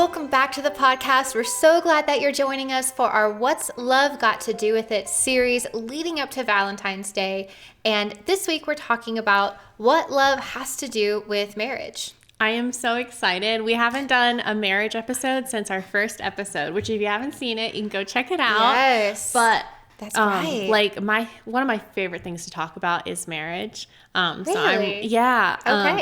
Welcome back to the podcast. We're so glad that you're joining us for our What's Love Got to Do with It series leading up to Valentine's Day. And this week we're talking about what love has to do with marriage. I am so excited. We haven't done a marriage episode since our first episode, which if you haven't seen it, you can go check it out. Yes. But that's right. One of my favorite things to talk about is marriage. Really? Okay.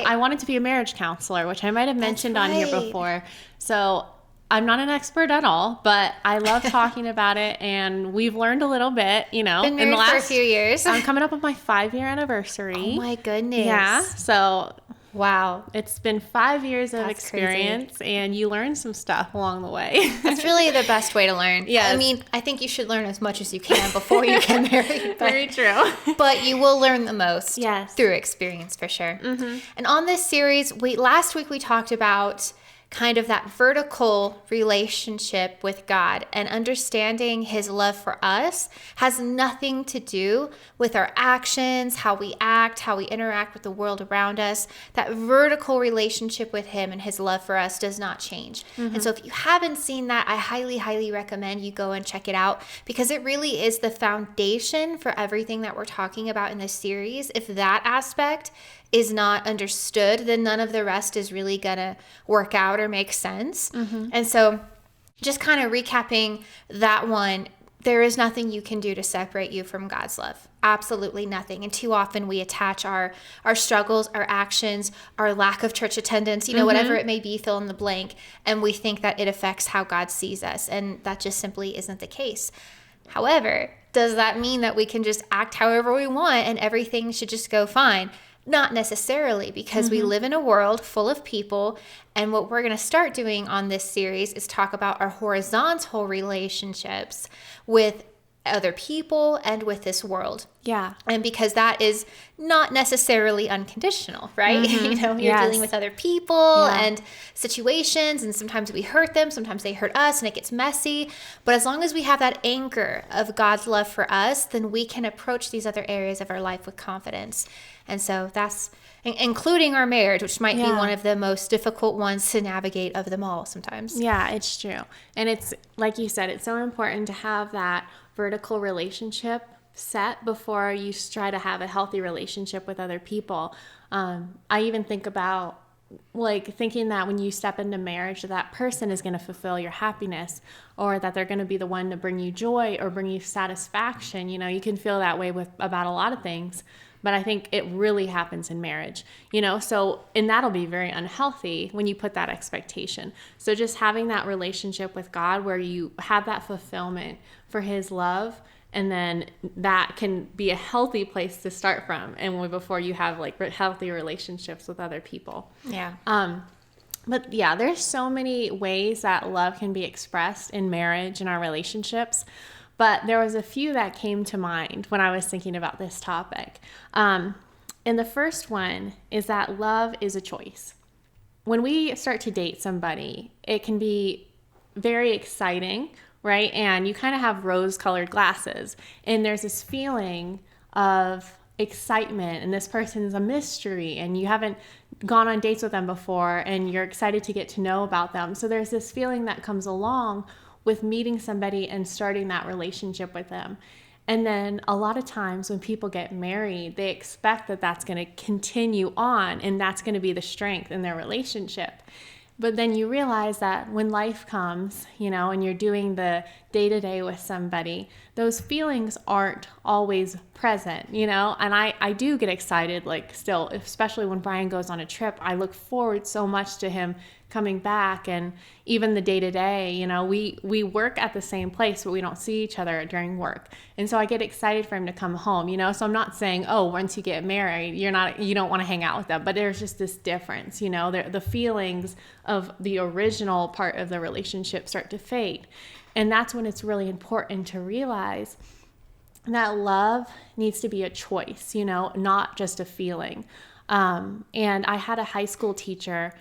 I wanted to be a marriage counselor, which I might have mentioned on here before. So I'm not an expert at all, but I love talking about it, and we've learned a little bit, Been married for a few years. I'm coming up on my 5-year anniversary. Oh my goodness. Yeah. So wow. It's been 5 years of experience, crazy. And you learn some stuff along the way. That's really the best way to learn. Yes. I mean, I think you should learn as much as you can before you get married. Very true. But you will learn the most through experience for sure. Mm-hmm. And on this series, last week we talked about kind of that vertical relationship with God, and understanding his love for us has nothing to do with our actions, how we act, how we interact with the world around us. That vertical relationship with him and his love for us does not change. Mm-hmm. And so if you haven't seen that, I highly, highly recommend you go and check it out, because it really is the foundation for everything that we're talking about in this series. If that aspect is not understood, then none of the rest is really gonna work out or make sense. Mm-hmm. And so just kind of recapping that one, there is nothing you can do to separate you from God's love. Absolutely nothing. And too often we attach our struggles, our actions, our lack of church attendance, whatever it may be, fill in the blank, and we think that it affects how God sees us. And that just simply isn't the case. However, does that mean that we can just act however we want and everything should just go fine? Not necessarily, because we live in a world full of people, and what we're going to start doing on this series is talk about our horizontal relationships with other people and with this world. Yeah. And because that is not necessarily unconditional, right? Mm-hmm. You're dealing with other people and situations, and sometimes we hurt them, sometimes they hurt us, and it gets messy. But as long as we have that anchor of God's love for us, then we can approach these other areas of our life with confidence. And so that's including our marriage, which might be one of the most difficult ones to navigate of them all sometimes. Yeah, it's true. And it's, like you said, it's so important to have that vertical relationship set before you try to have a healthy relationship with other people. I even think about thinking that when you step into marriage, that person is going to fulfill your happiness, or that they're going to be the one to bring you joy or bring you satisfaction. You can feel that way about a lot of things. But I think it really happens in marriage, and that'll be very unhealthy when you put that expectation. So just having that relationship with God where you have that fulfillment for his love, and then that can be a healthy place to start from, and before you have healthy relationships with other people. Yeah. But yeah, there's so many ways that love can be expressed in marriage and our relationships. But there was a few that came to mind when I was thinking about this topic. And the first one is that love is a choice. When we start to date somebody, it can be very exciting, right? And you kind of have rose-colored glasses. And there's this feeling of excitement, and this person's a mystery, and you haven't gone on dates with them before, and you're excited to get to know about them. So there's this feeling that comes along with meeting somebody and starting that relationship with them. And then a lot of times when people get married, they expect that that's going to continue on, and that's going to be the strength in their relationship. But then you realize that when life comes, and you're doing the day-to-day with somebody, those feelings aren't always present, and I do get excited, still, especially when Brian goes on a trip. I look forward so much to him coming back, and even the day-to-day, we work at the same place, but we don't see each other during work. And so I get excited for him to come home, so I'm not saying, once you get married, you don't want to hang out with them, but there's just this difference, the feelings of the original part of the relationship start to fade. And that's when it's really important to realize that love needs to be a choice, not just a feeling. And I had a high school teacher,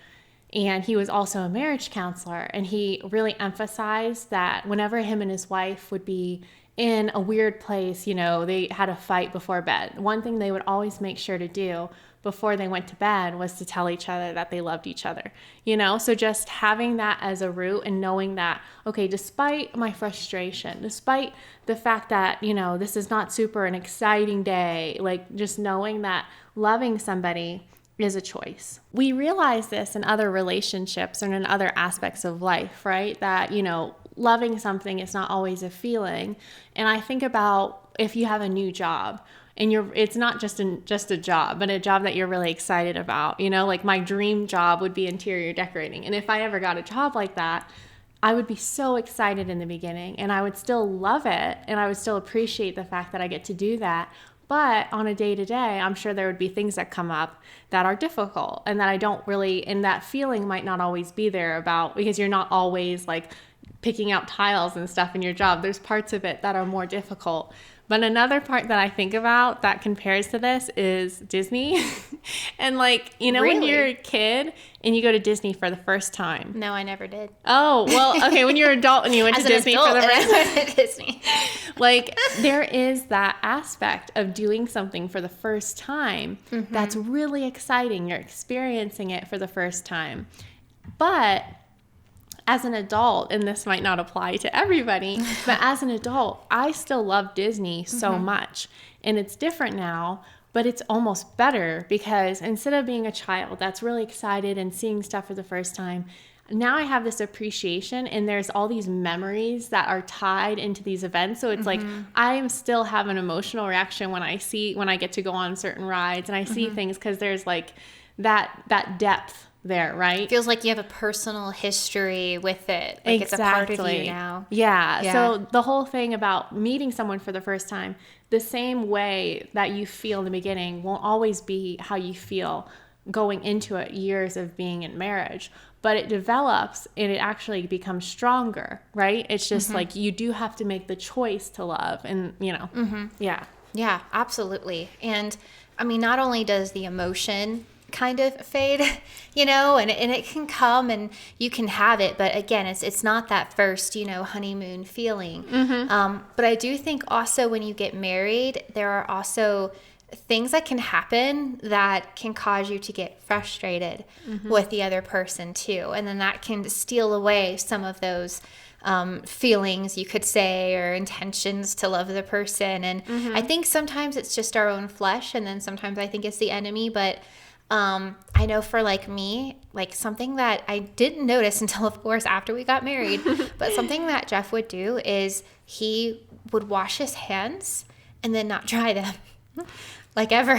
and he was also a marriage counselor, and he really emphasized that whenever him and his wife would be in a weird place, they had a fight before bed, one thing they would always make sure to do before they went to bed was to tell each other that they loved each other, you know? So just having that as a root and knowing that, okay, despite my frustration, despite the fact that, you know, this is not super an exciting day, like just knowing that loving somebody is a choice. We realize this in other relationships and in other aspects of life, right? That, you know, loving something is not always a feeling. And I think about if you have a new job and it's not just a job, but a job that you're really excited about, you know, like my dream job would be interior decorating. And if I ever got a job like that, I would be so excited in the beginning and I would still love it and I would still appreciate the fact that I get to do that. But on a day-to-day, I'm sure there would be things that come up that are difficult and that I don't really, and that feeling might not always be there about, because you're not always like picking out tiles and stuff in your job. There's parts of it that are more difficult. But another part that I think about that compares to this is Disney. And like, you know, when you're a kid and you go to Disney for the first time. No, I never did. Oh, well, okay, when you're an adult and you went to Disney for the first time. Disney. Like, there is that aspect of doing something for the first time that's really exciting. You're experiencing it for the first time. But as an adult, and this might not apply to everybody, but as an adult, I still love Disney so much. And it's different now, but it's almost better because instead of being a child that's really excited and seeing stuff for the first time, now I have this appreciation and there's all these memories that are tied into these events. So it's like I am still have an emotional reaction when I get to go on certain rides and I see things because there's like that depth there, right? Feels like you have a personal history with it. Like it's a part of you now. Yeah. So the whole thing about meeting someone for the first time, the same way that you feel in the beginning won't always be how you feel going into it years of being in marriage, but it develops and it actually becomes stronger, right? It's just like you do have to make the choice to love and, you know, Yeah, absolutely. And I mean, not only does the emotion kind of fade, you know, and it can come and you can have it, but again, it's not that first, you know, honeymoon feeling. But I do think also when you get married, there are also things that can happen that can cause you to get frustrated with the other person too, and then that can steal away some of those feelings, you could say, or intentions to love the person. And I think sometimes it's just our own flesh, and then sometimes I think it's the enemy. But I know for like me, like something that I didn't notice until, of course, after we got married, but something that Jeff would do is he would wash his hands and then not dry them, like ever.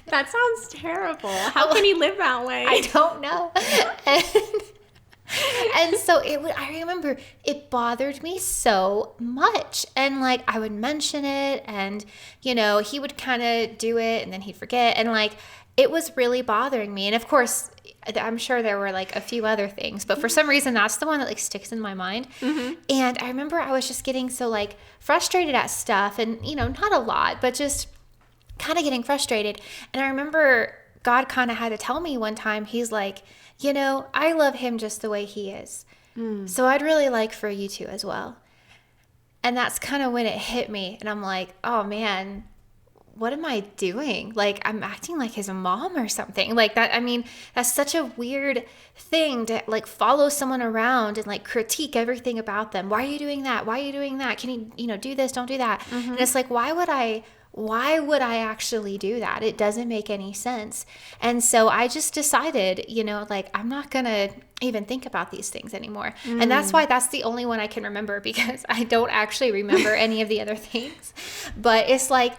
That sounds terrible. How can he live that way? I don't know. And so I remember it bothered me so much. And like I would mention it and, you know, he would kind of do it and then he'd forget. And like it was really bothering me. And of course, I'm sure there were like a few other things, but for some reason that's the one that like sticks in my mind. And I remember I was just getting so like frustrated at stuff and, you know, not a lot, but just kind of getting frustrated. And I remember God kind of had to tell me one time, he's like, you know, I love him just the way he is. So I'd really like for you to as well. And that's kind of when it hit me. And I'm like, oh man, what am I doing? Like I'm acting like his mom or something like that. I mean, that's such a weird thing to like follow someone around and like critique everything about them. Why are you doing that? Why are you doing that? Can you know, do this, don't do that. And it's like, why would I actually do that? It doesn't make any sense. And so I just decided, you know, like I'm not going to even think about these things anymore. And that's why that's the only one I can remember, because I don't actually remember any of the other things. But it's like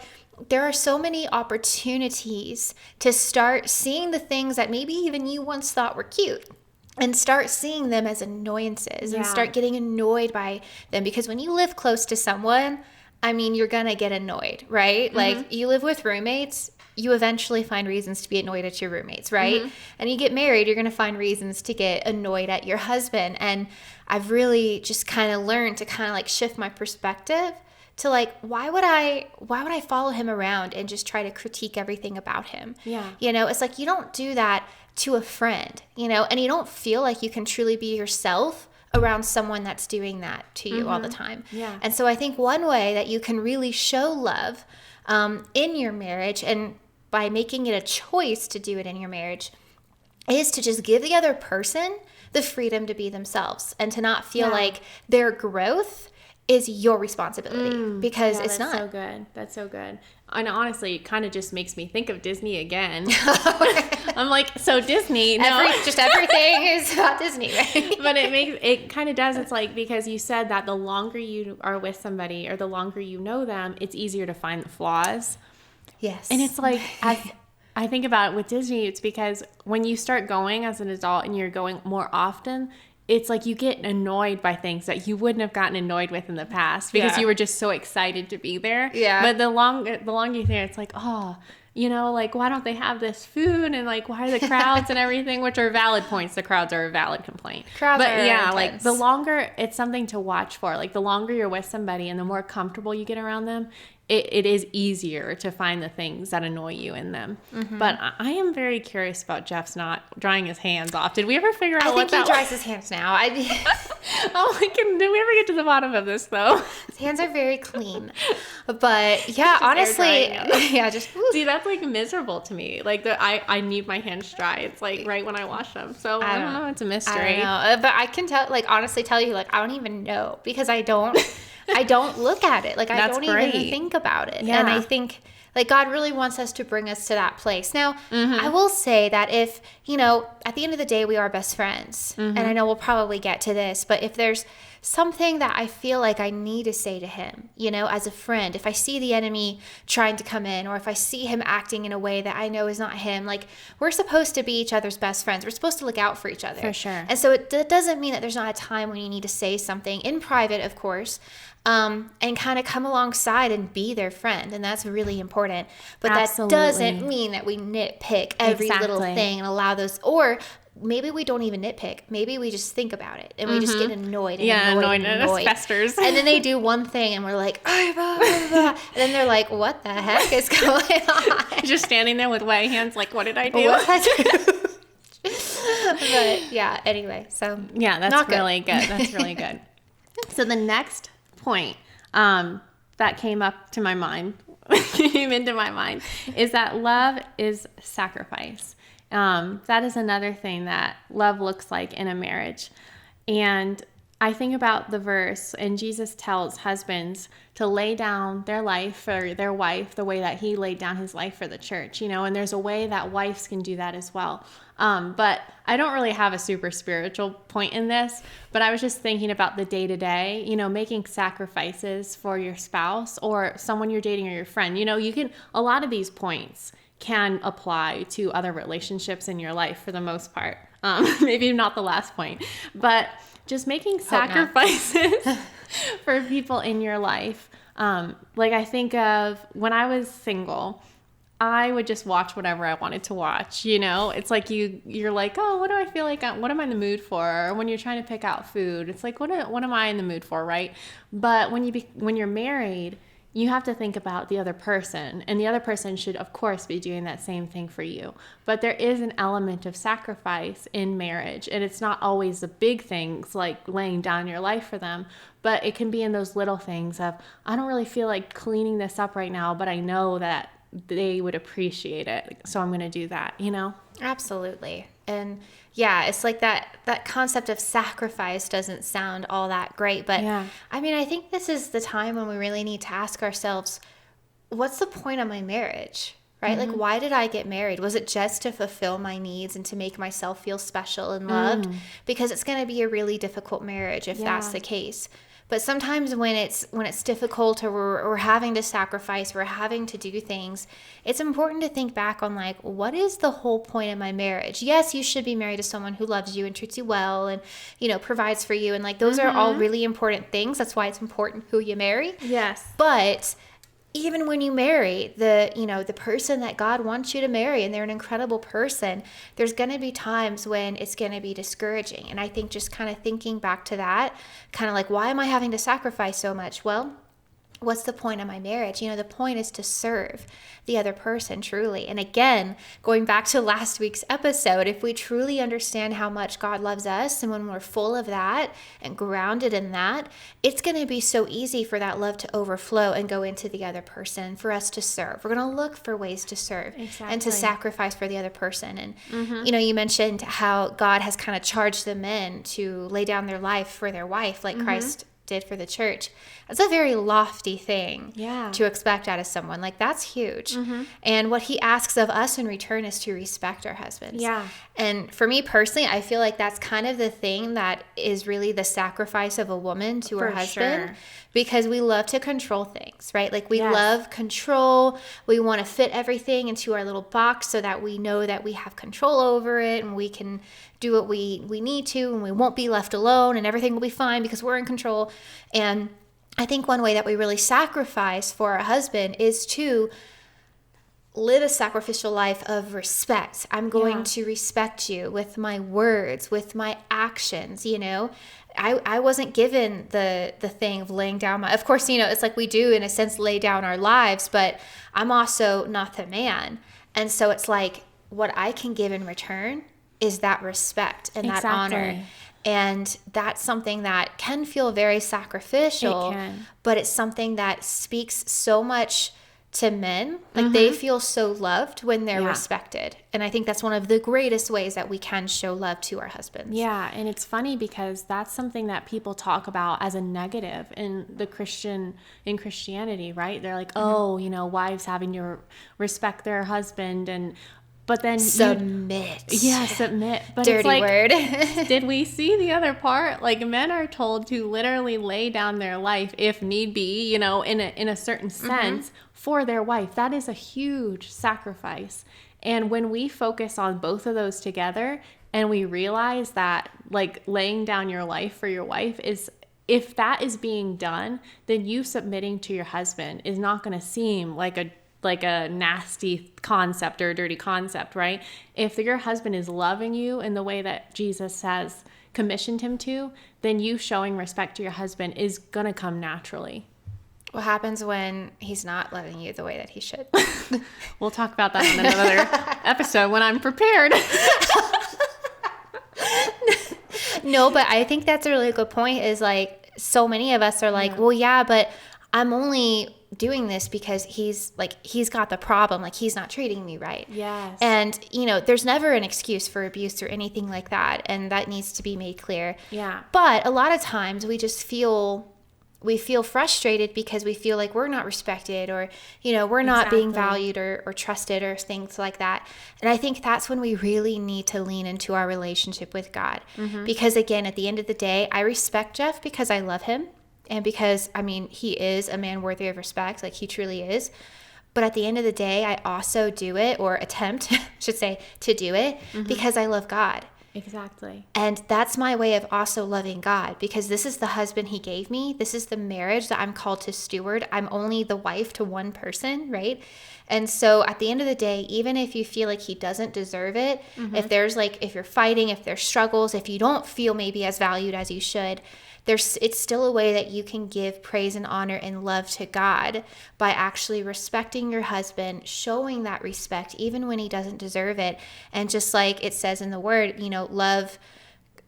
there are so many opportunities to start seeing the things that maybe even you once thought were cute and start seeing them as annoyances and start getting annoyed by them. Because when you live close to someone, I mean, you're going to get annoyed, right? Like you live with roommates, you eventually find reasons to be annoyed at your roommates, right? And you get married, you're going to find reasons to get annoyed at your husband. And I've really just kind of learned to kind of like shift my perspective to like, why would I follow him around and just try to critique everything about him? You know, it's like, you don't do that to a friend, you know, and you don't feel like you can truly be yourself around someone that's doing that to you all the time. And so I think one way that you can really show love in your marriage, and by making it a choice to do it in your marriage is to just give the other person the freedom to be themselves and to not feel like their growth is your responsibility, because it's not. So good. That's so good. And honestly, it kind of just makes me think of Disney again. I'm like, so Disney, just everything is about Disney, right? But it kind of does. It's like, because you said that the longer you are with somebody or the longer you know them, it's easier to find the flaws. Yes. And it's like, as I think about it with Disney, it's because when you start going as an adult and you're going more often, it's like you get annoyed by things that you wouldn't have gotten annoyed with in the past because you were just so excited to be there. Yeah. But the longer you're there, it's like, oh, like, why don't they have this food? And like, why are the crowds and everything, which are valid points. The crowds are a valid complaint. Crowds but are yeah, intense. like the longer, it's something to watch for. Like the longer you're with somebody and the more comfortable you get around them, it is easier to find the things that annoy you in them. Mm-hmm. But I am very curious about Jeff's not drying his hands off. Did we ever figure out what that was? I think he dries his hands now. Did we ever get to the bottom of this, though? His hands are very clean. But yeah, honestly, just... See, that's like miserable to me. Like I need my hands dry. It's like right when I wash them. So I don't know. It's a mystery. I don't know. But I can honestly tell you, I don't even know, because I don't look at it. I don't even think about it. Yeah. And I think God really wants us to bring us to that place. Now, I will say that if, at the end of the day, we are best friends, and I know we'll probably get to this, but if there's something that I feel like I need to say to him, as a friend, if I see the enemy trying to come in, or if I see him acting in a way that I know is not him, we're supposed to be each other's best friends. We're supposed to look out for each other. For sure. And so that doesn't mean that there's not a time when you need to say something in private, of course, and kind of come alongside and be their friend. And that's really important. But Absolutely. That doesn't mean that we nitpick every little thing and allow those, or maybe we don't even nitpick. Maybe we just think about it and we just get annoyed and annoyed. And it festers. And then they do one thing and we're like, blah, blah, blah. And then they're like, what the heck is going on? Just standing there with wet hands, like, what did I do? What did I do? But yeah, anyway, so yeah, that's really good. That's really good. So the next point that came into my mind is that love is sacrifice. That is another thing that love looks like in a marriage. And I think about the verse, and Jesus tells husbands to lay down their life for their wife the way that he laid down his life for the church, and there's a way that wives can do that as well. But I don't really have a super spiritual point in this, but I was just thinking about the day-to-day, making sacrifices for your spouse or someone you're dating or your friend. A lot of these points can apply to other relationships in your life for the most part. Maybe not the last point, but just making sacrifices for people in your life. I think of when I was single, I would just watch whatever I wanted to watch. It's like you're like, oh, what do I feel like? What am I in the mood for? Or when you're trying to pick out food, it's like, what am I in the mood for, right? But when you're married, you have to think about the other person, and the other person should, of course, be doing that same thing for you. But there is an element of sacrifice in marriage, and it's not always the big things like laying down your life for them, but it can be in those little things of, I don't really feel like cleaning this up right now, but I know that they would appreciate it, so I'm going to do that, Absolutely. And yeah, it's like that concept of sacrifice doesn't sound all that great, but yeah. I mean, I think this is the time when we really need to ask ourselves, what's the point of my marriage, right? Mm-hmm. Why did I get married? Was it just to fulfill my needs and to make myself feel special and loved? Because it's going to be a really difficult marriage if that's the case. But sometimes when it's difficult, or we're having to sacrifice, we're having to do things, it's important to think back on what is the whole point of my marriage? Yes, you should be married to someone who loves you and treats you well and, provides for you. And those are all really important things. That's why it's important who you marry. Yes. But even when you marry the person that God wants you to marry, and they're an incredible person, there's going to be times when it's going to be discouraging. And I think just kind of thinking back to that, kind of why am I having to sacrifice so much? Well, what's the point of my marriage? The point is to serve the other person truly. And again, going back to last week's episode, if we truly understand how much God loves us, and when we're full of that and grounded in that, it's going to be so easy for that love to overflow and go into the other person, for us to serve. We're going to look for ways to serve and to sacrifice for the other person. And, you mentioned how God has kind of charged the men to lay down their life for their wife, like Christ did for the church. That's a very lofty thing to expect out of someone. Like, that's huge. And what he asks of us in return is to respect our husbands. And for me personally, I feel like that's kind of the thing that is really the sacrifice of a woman to her husband, because we love to control things, right? Like, we love control. We want to fit everything into our little box so that we know that we have control over it, and we can do what we need to, and we won't be left alone, and everything will be fine because we're in control. And I think one way that we really sacrifice for our husband is to live a sacrificial life of respect. I'm going to respect you with my words, with my actions. I wasn't given the thing of laying down of course, it's like we do in a sense lay down our lives, but I'm also not the man. And so it's like, what I can give in return is that respect and that honor. And that's something that can feel very sacrificial, but it's something that speaks so much to men. Like, they feel so loved when they're respected. And I think that's one of the greatest ways that we can show love to our husbands. Yeah. And it's funny because that's something that people talk about as a negative in Christianity, right? They're like, oh, wives having to respect their husband, but then submit. Submit. But dirty it's like, word. Did we see the other part? Like, men are told to literally lay down their life if need be, in a certain sense for their wife. That is a huge sacrifice. And when we focus on both of those together, and we realize that, like, laying down your life for your wife is, if that is being done, then you submitting to your husband is not going to seem like a nasty concept or a dirty concept, right? If your husband is loving you in the way that Jesus has commissioned him to, then you showing respect to your husband is going to come naturally. What happens when he's not loving you the way that he should? We'll talk about that in another episode when I'm prepared. No, but I think that's a really good point, is like, so many of us are like, well, yeah, but I'm only doing this because he's got the problem. Like, he's not treating me right. Yes. And, there's never an excuse for abuse or anything like that. And that needs to be made clear. Yeah. But a lot of times we just feel frustrated because we feel like we're not respected, or, we're not being valued or trusted or things like that. And I think that's when we really need to lean into our relationship with God. Because again, at the end of the day, I respect Jeff because I love him. And because, he is a man worthy of respect, like he truly is. But at the end of the day, I also do it, or attempt, should say, to do it because I love God. Exactly. And that's my way of also loving God, because this is the husband he gave me. This is the marriage that I'm called to steward. I'm only the wife to one person, right? And so at the end of the day, even if you feel like he doesn't deserve it, if you're fighting, if there's struggles, if you don't feel maybe as valued as you should, it's still a way that you can give praise and honor and love to God by actually respecting your husband, showing that respect even when he doesn't deserve it. And just like it says in the word, love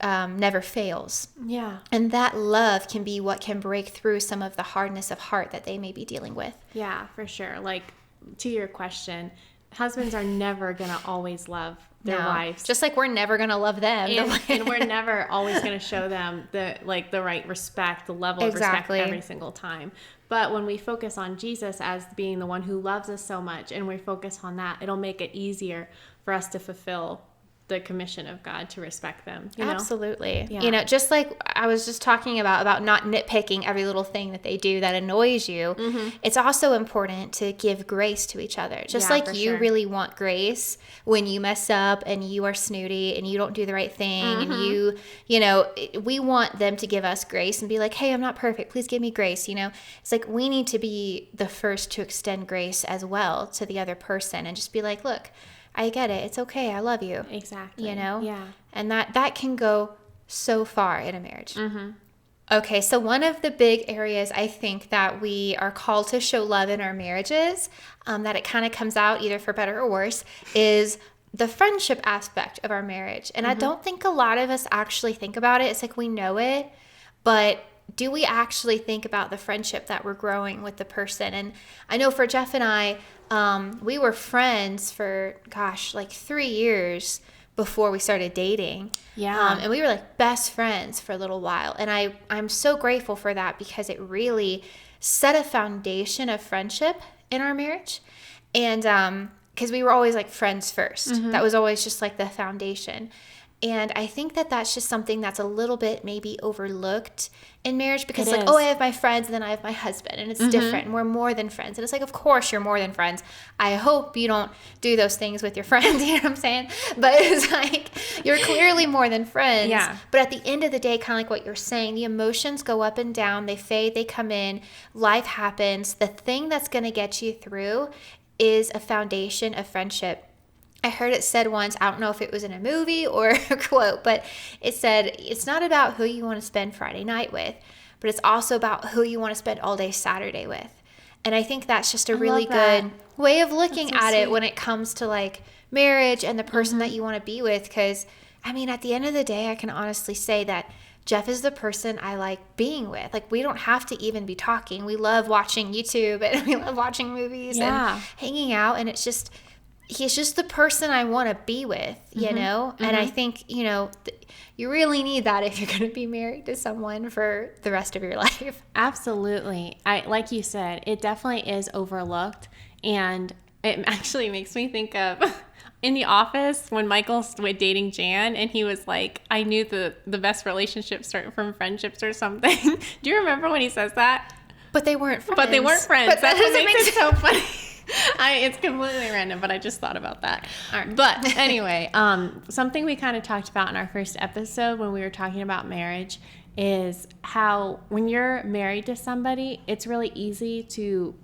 never fails. Yeah. And that love can be what can break through some of the hardness of heart that they may be dealing with. Yeah, for sure. Like, to your question, husbands are never going to always love their wives. Just like we're never going to love them. And we're never always going to show them the right respect, the level of respect every single time. But when we focus on Jesus as being the one who loves us so much, and we focus on that, it'll make it easier for us to fulfill the commission of God to respect them. Absolutely. Yeah. Just like I was just talking about not nitpicking every little thing that they do that annoys you. It's also important to give grace to each other. Just like you really want grace when you mess up and you are snooty and you don't do the right thing, and we want them to give us grace and be like, hey, I'm not perfect. Please give me grace. It's like we need to be the first to extend grace as well to the other person and just be like, look, I get it. It's okay. I love you. Exactly. Yeah. Yeah. And that can go so far in a marriage. Okay, so one of the big areas I think that we are called to show love in our marriages, that it kind of comes out either for better or worse, is the friendship aspect of our marriage. And I don't think a lot of us actually think about it. It's like we know it, but do we actually think about the friendship that we're growing with the person? And I know for Jeff and I, we were friends for, like 3 years before we started dating. Yeah. And we were like best friends for a little while. And I'm so grateful for that because it really set a foundation of friendship in our marriage. And because we were always like friends first. That was always just like the foundation. And I think that that's just something that's a little bit maybe overlooked in marriage because it's like, oh, I have my friends and then I have my husband and it's different and we're more than friends. And it's like, of course you're more than friends. I hope you don't do those things with your friends, you know what I'm saying? But it's like, you're clearly more than friends. Yeah. But at the end of the day, kind of like what you're saying, the emotions go up and down, they fade, they come in, life happens. The thing that's going to get you through is a foundation of friendship. I heard it said once, I don't know if it was in a movie or a quote, but it said, it's not about who you want to spend Friday night with, but it's also about who you want to spend all day Saturday with. And I think that's just a really good way of looking at it when it comes to like marriage and the person that you want to be with. Because, I mean, at the end of the day, I can honestly say that Jeff is the person I like being with. Like, we don't have to even be talking. We love watching YouTube and we love watching movies and hanging out. And it's just... he's just the person I want to be with, you know? And I think, you really need that if you're going to be married to someone for the rest of your life. Absolutely. Like you said, it definitely is overlooked. And it actually makes me think of in The Office when Michael's dating Jan and he was like, I knew the best relationships start from friendships or something. Do you remember when he says that? But they weren't friends. But But that's what makes it so funny. It's completely random, but I just thought about that. All right. But anyway, something we kind of talked about in our first episode when we were talking about marriage is how when you're married to somebody, it's really easy to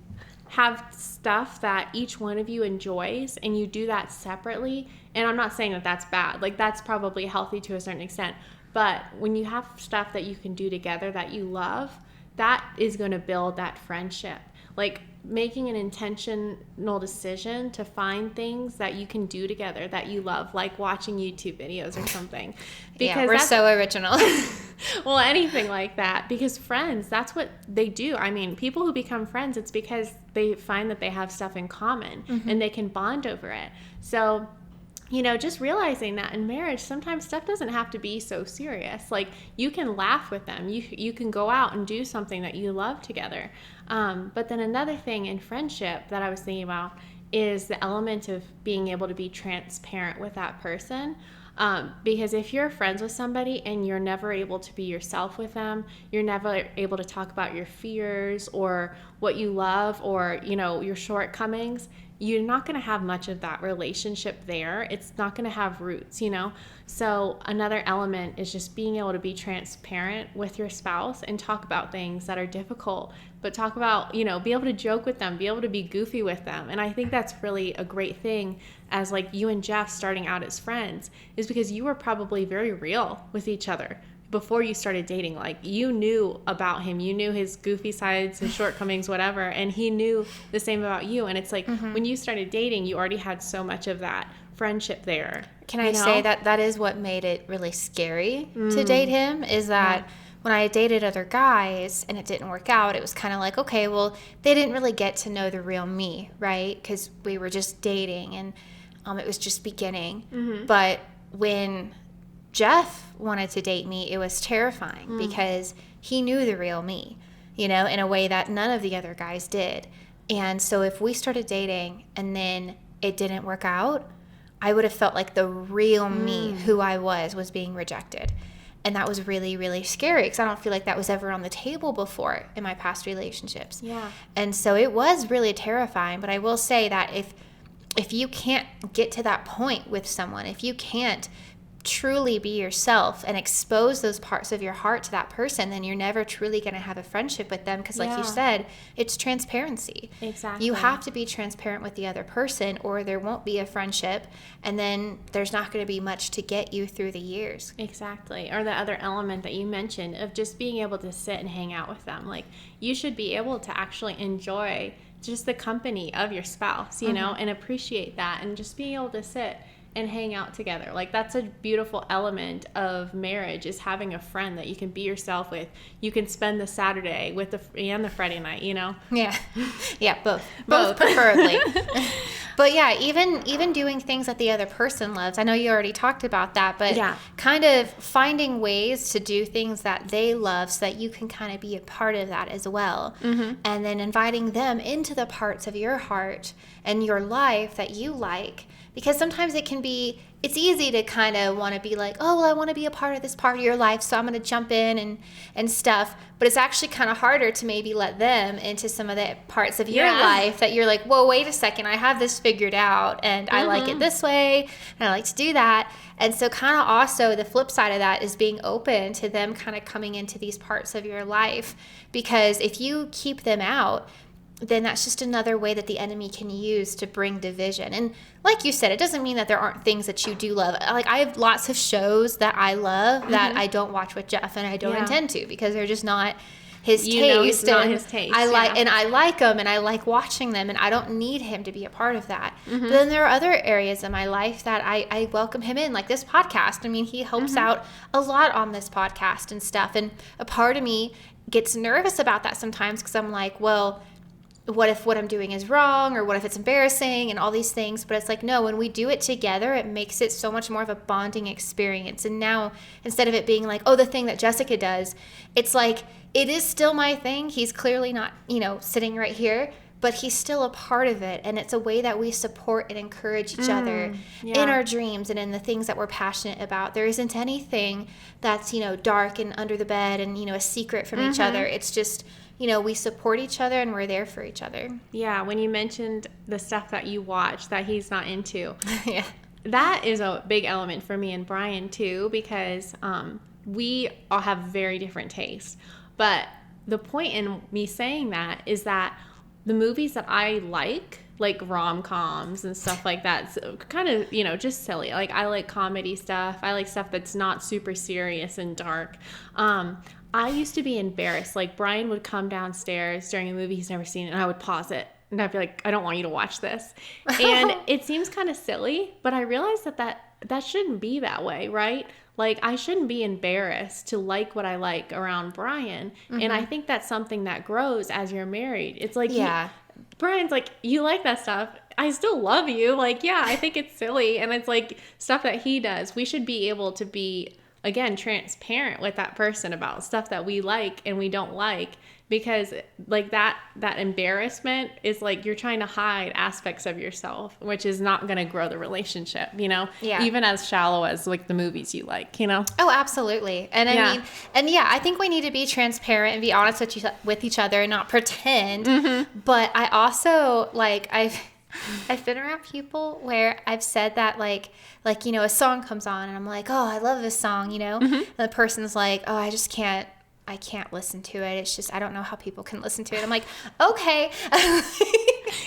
have stuff that each one of you enjoys and you do that separately. And I'm not saying that that's bad. Like, that's probably healthy to a certain extent. But when you have stuff that you can do together that you love, that is going to build that friendship. Like, making an intentional decision to find things that you can do together that you love, like watching YouTube videos or something. Because we're so original. Well, anything like that. Because friends, that's what they do. I mean, people who become friends, it's because they find that they have stuff in common and they can bond over it. So, just realizing that in marriage, sometimes stuff doesn't have to be so serious. Like, you can laugh with them. You can go out and do something that you love together. But then another thing in friendship that I was thinking about is the element of being able to be transparent with that person. Because if you're friends with somebody and you're never able to be yourself with them, you're never able to talk about your fears or what you love or, your shortcomings, you're not going to have much of that relationship there. It's not going to have roots, So another element is just being able to be transparent with your spouse and talk about things that are difficult, but talk about, be able to joke with them, be able to be goofy with them. And I think that's really a great thing as like you and Jeff starting out as friends is because you were probably very real with each other before you started dating. Like, you knew about him, you knew his goofy sides, his shortcomings, whatever, and he knew the same about you. And it's like when you started dating, you already had so much of that friendship there. Can I say that is what made it really scary to date him, is that when I dated other guys and it didn't work out, it was kind of like, okay, well, they didn't really get to know the real me, right? Because we were just dating and it was just beginning. But when Jeff wanted to date me, it was terrifying because he knew the real me, in a way that none of the other guys did. And so if we started dating and then it didn't work out, I would have felt like the real me, who I was being rejected. And that was really, really scary because I don't feel like that was ever on the table before in my past relationships. Yeah. And so it was really terrifying. But I will say that if you can't get to that point with someone, if you can't truly be yourself and expose those parts of your heart to that person, then you're never truly going to have a friendship with them, because like you said, it's transparency. Exactly. You have to be transparent with the other person, or there won't be a friendship, and then there's not going to be much to get you through the years. Exactly. Or the other element that you mentioned of just being able to sit and hang out with them. Like, you should be able to actually enjoy just the company of your spouse, you know, and appreciate that, and just being able to sit and hang out together. Like, that's a beautiful element of marriage, is having a friend that you can be yourself with. You can spend the Saturday with and the Friday night, you know? Yeah. Yeah, both preferably. But yeah, even doing things that the other person loves. I know you already talked about that, but kind of finding ways to do things that they love so that you can kind of be a part of that as well. And then inviting them into the parts of your heart and your life that you like. Because sometimes it's easy to kind of want to be like, oh, well, I want to be a part of this part of your life, so I'm going to jump in and stuff. But it's actually kind of harder to maybe let them into some of the parts of your life that you're like, whoa, wait a second, I have this figured out, and I like it this way, and I like to do that. And so kind of also the flip side of that is being open to them kind of coming into these parts of your life. Because if you keep them out, then that's just another way that the enemy can use to bring division. And like you said, it doesn't mean that there aren't things that you do love. Like, I have lots of shows that I love that I don't watch with Jeff, and I don't intend to, because they're just not his taste. It's not his taste. I like them, and I like watching them, and I don't need him to be a part of that. But then there are other areas in my life that I welcome him in, like this podcast. I mean, he helps out a lot on this podcast and stuff. And a part of me gets nervous about that sometimes, because I'm like, well, what if what I'm doing is wrong, or what if it's embarrassing, and all these things. But it's like, no, when we do it together, it makes it so much more of a bonding experience. And now, instead of it being like, oh, the thing that Jessica does, it's like, it is still my thing. He's clearly not, sitting right here, but he's still a part of it. And it's a way that we support and encourage each other in our dreams and in the things that we're passionate about. There isn't anything that's, dark and under the bed and, a secret from each other. It's just, we support each other, and we're there for each other. Yeah, when you mentioned the stuff that you watch that he's not into, that is a big element for me and Brian too, because we all have very different tastes. But the point in me saying that is that the movies that I like rom-coms and stuff like that, so kind of, just silly. Like, I like comedy stuff. I like stuff that's not super serious and dark. I used to be embarrassed. Like, Brian would come downstairs during a movie he's never seen, and I would pause it. And I'd be like, I don't want you to watch this. And it seems kind of silly, but I realized that shouldn't be that way, right? Like, I shouldn't be embarrassed to like what I like around Brian. And I think that's something that grows as you're married. It's like, Brian's like, you like that stuff. I still love you. Like, yeah, I think it's silly. And it's like stuff that he does. We should be able to be, again, transparent with that person about stuff that we like and we don't like, because like that embarrassment is like you're trying to hide aspects of yourself, which is not going to grow the relationship, even as shallow as like the movies you like, Oh, absolutely. And I mean, I think we need to be transparent and be honest with each other and not pretend. But I also I've been around people where I've said that like a song comes on and I'm like, oh, I love this song, and the person's like, oh, I can't listen to it. It's just, I don't know how people can listen to it. I'm like, okay.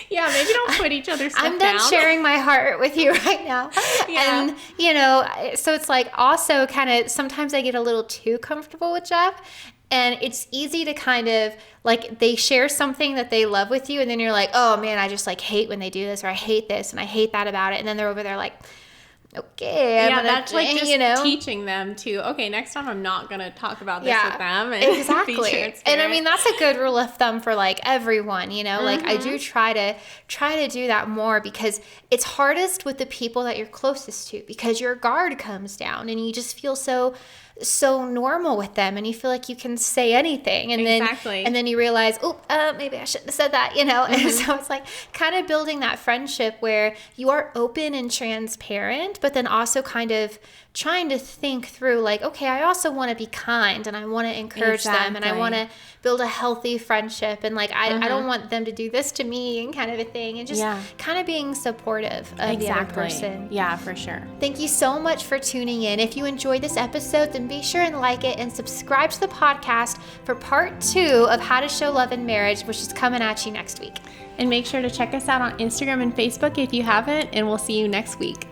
Yeah, maybe don't put each other's stuff I'm done down. sharing my heart with you right now. Yeah. And, so it's like also kind of, sometimes I get a little too comfortable with Jeff. And it's easy to kind of, like, they share something that they love with you, and then you're like, oh, man, I just, hate when they do this, or I hate this, and I hate that about it. And then they're over there like, okay. That's just teaching them to, okay, next time I'm not going to talk about this with them. And exactly. Be transparent. And I mean, that's a good rule of thumb for, everyone, Like, I do try to do that more, because it's hardest with the people that you're closest to, because your guard comes down, and you just feel so normal with them, and you feel like you can say anything, and then you realize, maybe I shouldn't have said that, And so it's like kind of building that friendship where you are open and transparent, but then also kind of trying to think through like, okay, I also want to be kind and I want to encourage them and I want to build a healthy friendship and like I don't want them to do this to me and kind of a thing, and just kind of being supportive of the other person. Yeah, for sure. Thank you so much for tuning in. If you enjoyed this episode, then be sure and like it and subscribe to the podcast for part 2 of How to Show Love in Marriage, which is coming at you next week. And make sure to check us out on Instagram and Facebook if you haven't, and we'll see you next week.